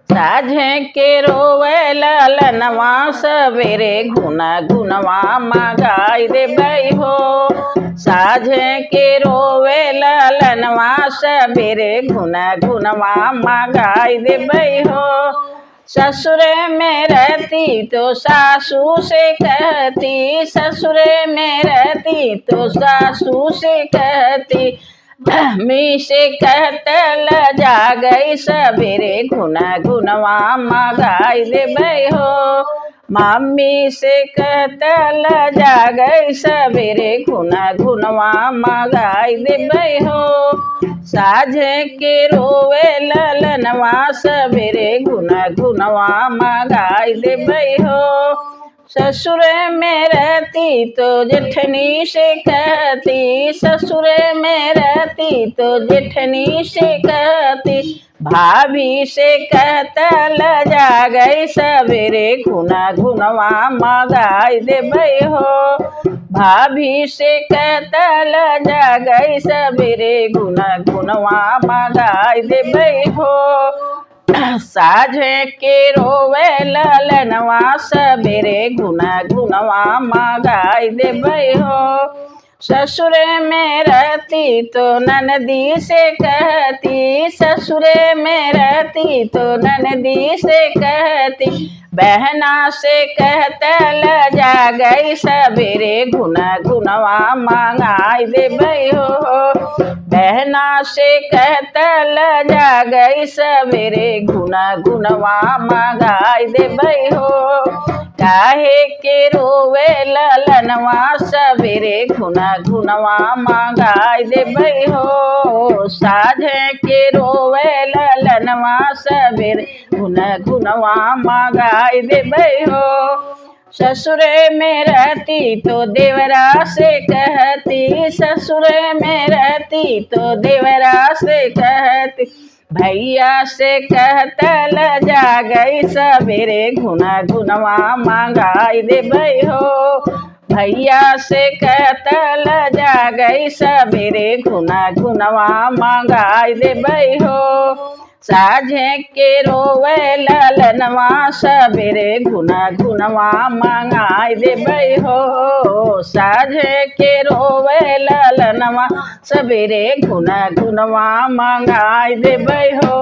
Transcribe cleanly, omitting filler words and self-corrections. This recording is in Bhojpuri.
साझे के रोवे ललनवा सवेरे गुना गुनवा मगाई देबै हो। साझे के रोवे ललनवा सवेरे गुना गुनवा मगाई देबै हो। ससुरे में रहती तो सासू से कहती, ससुरे में रहती तो सासू से कहती, मी से कहतल जा गई सवेरे गुना गुनवा मगाई देबै हो। मम्मी से कहतल जा गई सवेरे गुना गुनवा मगाई देबै हो। साझे के रोवे ललनवा सवेरे गुना गुनवा मगाई देबै हो। ससुरे में रहती तो जेठनी से कहती, ससुरे में रहती तो जेठनी से कहती, भाभी से कहतल जा गई सवेरे गुना गुनवा मगाई देबै हो। भाभी से कहतल जा गई सवेरे गुना गुनवा मगाई देबै हो। साझे के रोवे ललनवा सवेरे गुना गुनवा मगाई देबै हो। ससुरे में रहती तो ननदी से कहती, ससुरे में रहती तो ननदी से कहती, बहना से कहतल जा गई सवेरे गुना गुनवा मगाई देबै हो। बहना से कहतल जा गई सवेरे गुना गुनवा मगाई देबै हो। काहे के रोवे ललनवा सवेरे गुना गुनवा मगाई देबै हो। साझे के रोवे ललनवा सवेरे गुना गुनवा मगाई देबै हो। ससुरे में रहती तो देवरा से कहती, ससुरे में रहती तो देवरा से कहती, भैया से कहतल जा गई सवेरे गुना गुनवा मगाई देबै हो। भैया से कहतल जा गई सवेरे गुना गुनवा मगाई देबै हो। साझे के रोवे ललनवा सवेरे गुना गुनवा मगाई देबै हो। साझे के रोवे ललनवा सवेरे गुना गुनवा मगाई देबै हो।